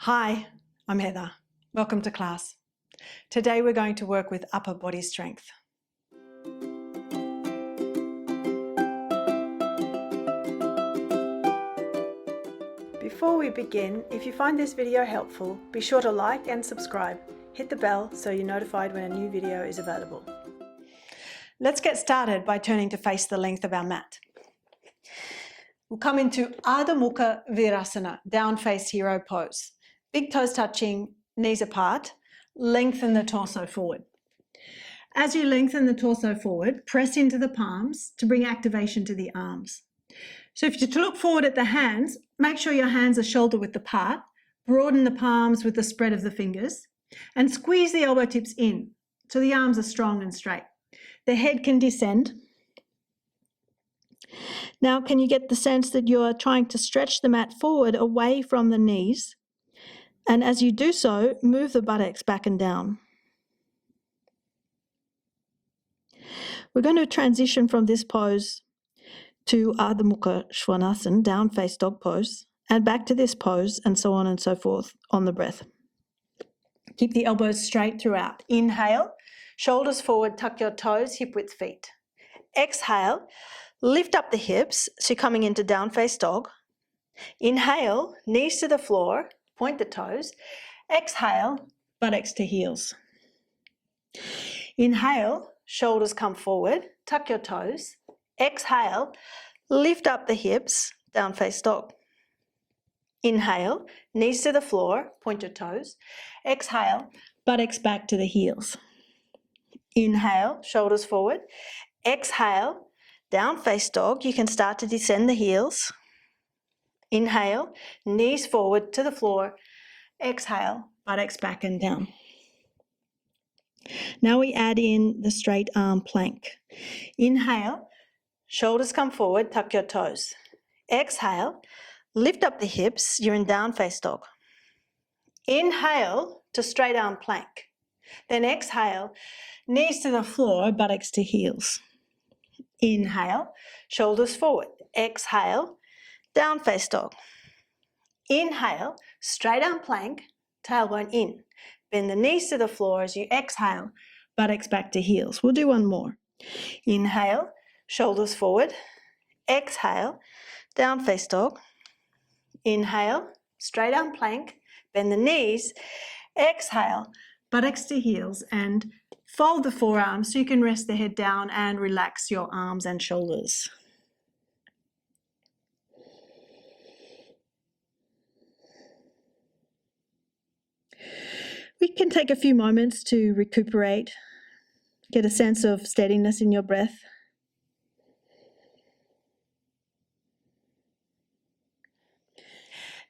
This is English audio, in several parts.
Hi, I'm Heather. Welcome to class. Today we're going to work with upper body strength. Before we begin, if you find this video helpful, be sure to like and subscribe. Hit the bell so you're notified when a new video is available. Let's get started by turning to face the length of our mat. We'll come into Ardha Mukha Virasana, down face hero pose. Big toes touching, knees apart, lengthen the torso forward. As you lengthen the torso forward, press into the palms to bring activation to the arms. So if you look forward at the hands, make sure your hands are shoulder width apart, broaden the palms with the spread of the fingers, and squeeze the elbow tips in so the arms are strong and straight. The head can descend. Now, can you get the sense that you're trying to stretch the mat forward away from the knees? And as you do so, move the buttocks back and down. We're going to transition from this pose to Ardha Mukha Svanasana, down face dog pose, and back to this pose, and so on and so forth on the breath. Keep the elbows straight throughout. Inhale, shoulders forward, tuck your toes, hip width feet. Exhale, lift up the hips, so you're coming into down face dog. Inhale, knees to the floor, point the toes. Exhale, buttocks to heels. Inhale, shoulders come forward, tuck your toes. Exhale, lift up the hips, down face dog. Inhale, knees to the floor, point your toes. Exhale, buttocks back to the heels. Inhale, shoulders forward. Exhale, down face dog. You can start to descend the heels. Inhale, knees forward to the floor. Exhale, buttocks back and down. Now we add in the straight arm plank. Inhale, shoulders come forward, tuck your toes. Exhale, lift up the hips, you're in down face dog. Inhale to straight arm plank. Then exhale, knees to the floor, buttocks to heels. Inhale, shoulders forward. Exhale, down face dog. Inhale, straight arm plank, tailbone in. Bend the knees to the floor as you exhale, buttocks back to heels. We'll do one more. Inhale, shoulders forward. Exhale, down face dog. Inhale, straight arm plank, bend the knees. Exhale, buttocks to heels, and fold the forearms so you can rest the head down and relax your arms and shoulders. We can take a few moments to recuperate, get a sense of steadiness in your breath.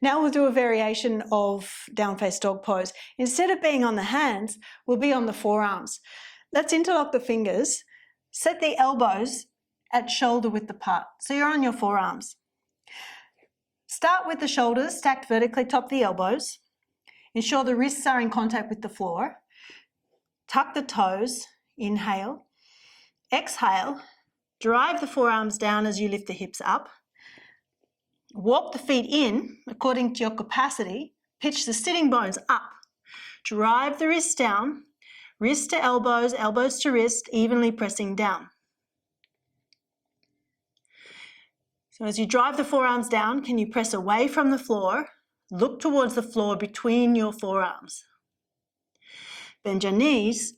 Now we'll do a variation of down face dog pose. Instead of being on the hands, we'll be on the forearms. Let's interlock the fingers, set the elbows at shoulder width apart. So you're on your forearms. Start with the shoulders stacked vertically, top the elbows. Ensure the wrists are in contact with the floor. Tuck the toes, inhale. Exhale, drive the forearms down as you lift the hips up. Walk the feet in according to your capacity. Pitch the sitting bones up. Drive the wrists down. Wrist to elbows, elbows to wrist, evenly pressing down. So as you drive the forearms down, can you press away from the floor? Look towards the floor between your forearms. Bend your knees,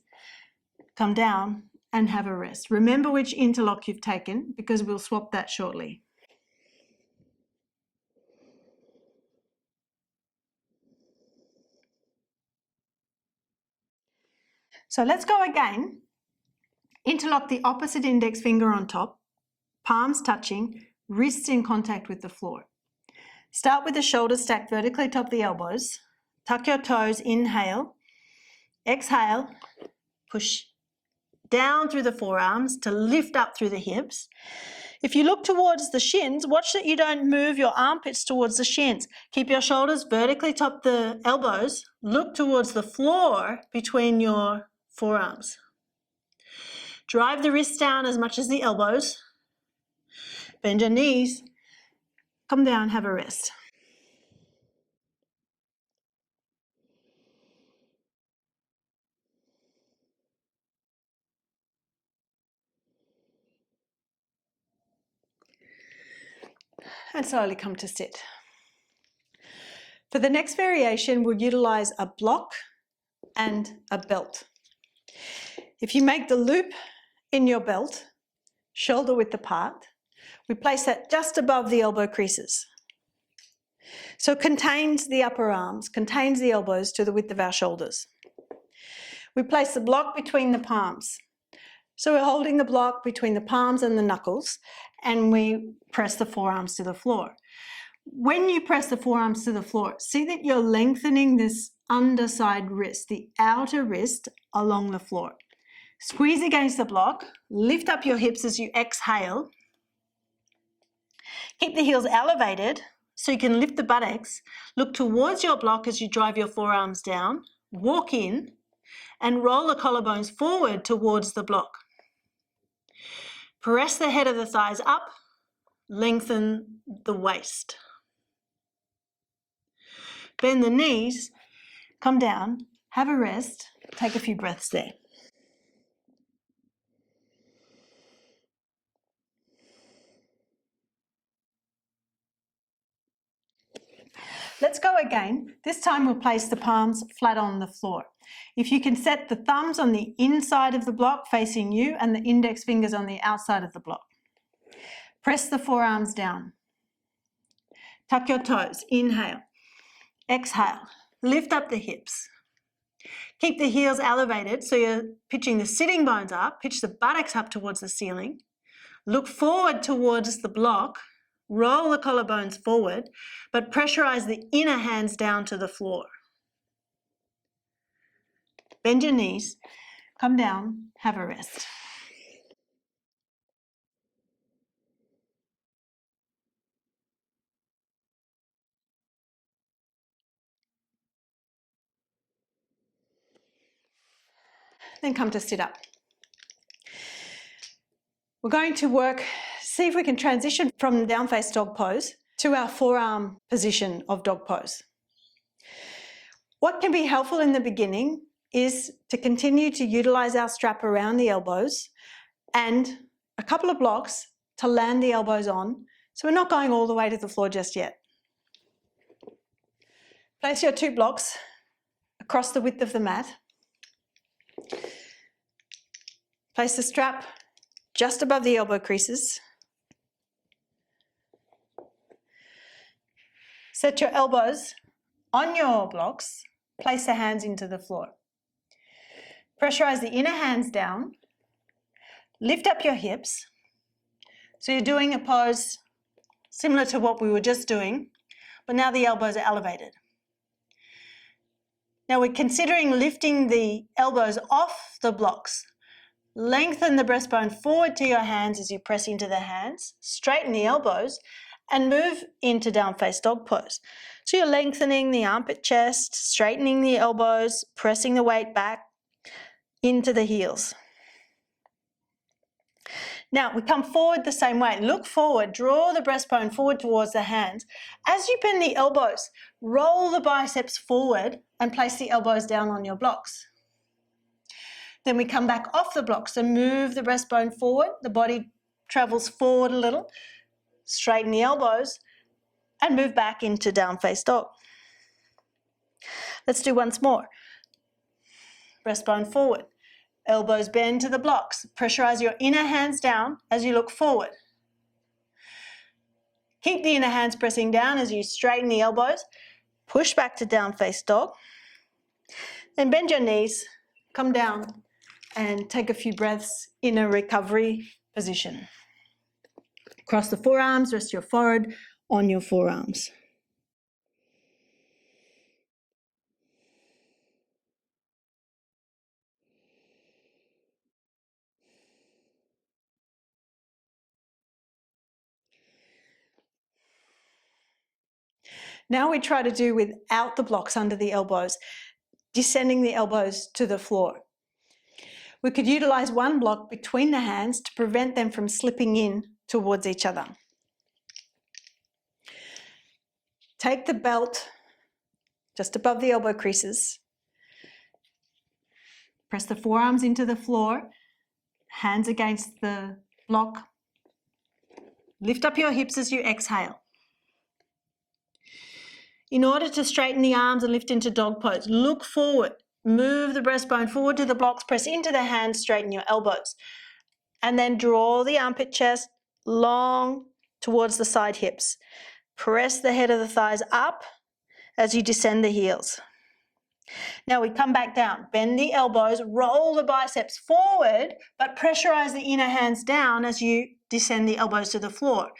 come down and have a rest. Remember which interlock you've taken because we'll swap that shortly. So let's go again. Interlock the opposite index finger on top, palms touching, wrists in contact with the floor. Start with the shoulders stacked vertically top the elbows. Tuck your toes, inhale. Exhale, push down through the forearms to lift up through the hips. If you look towards the shins, watch that you don't move your armpits towards the shins. Keep your shoulders vertically top the elbows. Look towards the floor between your forearms. Drive the wrists down as much as the elbows. Bend your knees. Come down, have a rest. and slowly come to sit. For the next variation, we'll utilize a block and a belt. If you make the loop in your belt, shoulder width apart, we place that just above the elbow creases. So it contains the upper arms, contains the elbows to the width of our shoulders. We place the block between the palms. So we're holding the block between the palms and the knuckles, and we press the forearms to the floor. When you press the forearms to the floor, see that you're lengthening this underside wrist, the outer wrist, along the floor. Squeeze against the block, lift up your hips as you exhale. Keep the heels elevated so you can lift the buttocks. Look towards your block as you drive your forearms down. Walk in and roll the collarbones forward towards the block. Press the head of the thighs up, lengthen the waist. Bend the knees, come down, have a rest, take a few breaths there. Let's go again. This time we'll place the palms flat on the floor. If you can set the thumbs on the inside of the block facing you and the index fingers on the outside of the block. Press the forearms down. Tuck your toes. Inhale. Exhale. Lift up the hips. Keep the heels elevated so you're pitching the sitting bones up. Pitch the buttocks up towards the ceiling. Look forward towards the block. Roll the collarbones forward, but pressurize the inner hands down to the floor. Bend your knees, come down, have a rest. Then come to sit up. We're going to work, see if we can transition from down face dog pose to our forearm position of dog pose. What can be helpful in the beginning is to continue to utilize our strap around the elbows and a couple of blocks to land the elbows on, so we're not going all the way to the floor just yet. Place your 2 blocks across the width of the mat. Place the strap just above the elbow creases. Set your elbows on your blocks. Place the hands into the floor. Pressurize the inner hands down. Lift up your hips. So you're doing a pose similar to what we were just doing, but now the elbows are elevated. Now we're considering lifting the elbows off the blocks. Lengthen the breastbone forward to your hands as you press into the hands. Straighten the elbows and move into down face dog pose. So you're lengthening the armpit chest, straightening the elbows, pressing the weight back into the heels. Now we come forward the same way. Look forward, draw the breastbone forward towards the hands. As you bend the elbows, roll the biceps forward and place the elbows down on your blocks. Then we come back off the blocks and move the breastbone forward. The body travels forward a little. Straighten the elbows and move back into down face dog. Let's do once more. Breastbone forward. Elbows bend to the blocks. Pressurize your inner hands down as you look forward. Keep the inner hands pressing down as you straighten the elbows. Push back to down face dog. Then bend your knees, come down and take a few breaths in a recovery position. Cross the forearms, rest your forehead on your forearms. Now we try to do without the blocks under the elbows, descending the elbows to the floor. We could utilize one block between the hands to prevent them from slipping in towards each other. Take the belt just above the elbow creases. Press the forearms into the floor, hands against the block. Lift up your hips as you exhale. In order to straighten the arms and lift into dog pose, look forward. Move the breastbone forward to the blocks, press into the hands, straighten your elbows. And then draw the armpit chest long towards the side hips. Press the head of the thighs up as you descend the heels. Now we come back down. Bend the elbows, roll the biceps forward, but pressurize the inner hands down as you descend the elbows to the floor.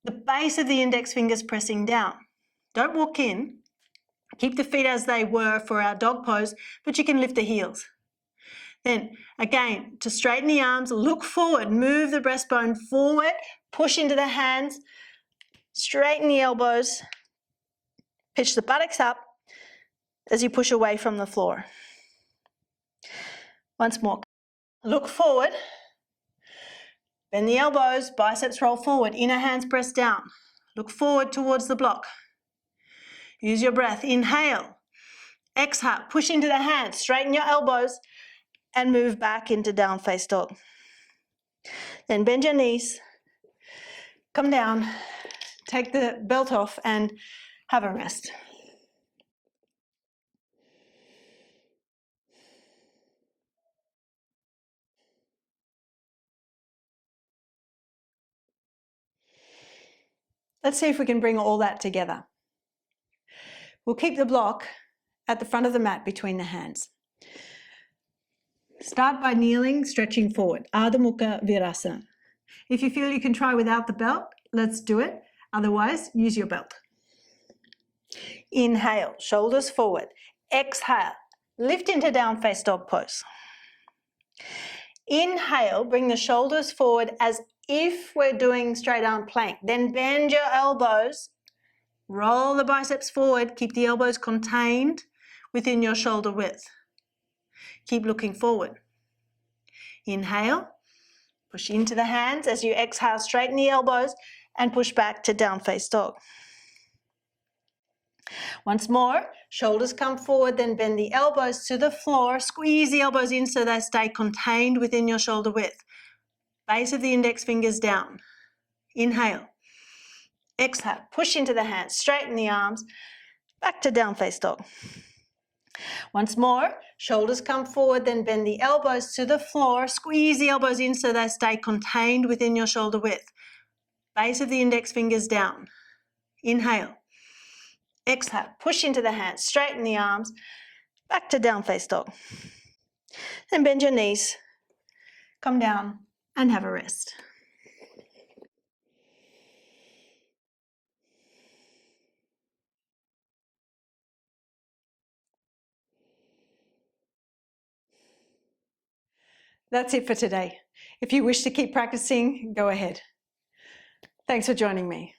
The base of the index fingers pressing down. Don't walk in. Keep the feet as they were for our dog pose, but you can lift the heels. Then again, to straighten the arms, look forward, move the breastbone forward, push into the hands, straighten the elbows, pitch the buttocks up as you push away from the floor. Once more, look forward, bend the elbows, biceps roll forward, inner hands press down. Look forward towards the block. Use your breath, inhale, exhale, push into the hands, straighten your elbows and move back into down face dog. Then bend your knees, come down, take the belt off and have a rest. Let's see if we can bring all that together. We'll keep the block at the front of the mat between the hands. Start by kneeling, stretching forward, Ardha Mukha Virasana. If you feel you can try without the belt, let's do it. Otherwise, use your belt. Inhale, shoulders forward. Exhale, lift into down face dog pose. Inhale, bring the shoulders forward as if we're doing straight arm plank. Then bend your elbows, roll the biceps forward, keep the elbows contained within your shoulder width. Keep looking forward. Inhale, push into the hands. As you exhale, straighten the elbows and push back to down face dog. Once more, shoulders come forward, then bend the elbows to the floor. Squeeze the elbows in so they stay contained within your shoulder width. Base of the index fingers down. Inhale. Exhale, push into the hands, straighten the arms, back to down face dog. Once more, shoulders come forward, then bend the elbows to the floor. Squeeze the elbows in so they stay contained within your shoulder width. Base of the index fingers down. Inhale. Exhale, push into the hands, straighten the arms, back to down face dog. Then bend your knees, come down and have a rest. That's it for today. If you wish to keep practicing, go ahead. Thanks for joining me.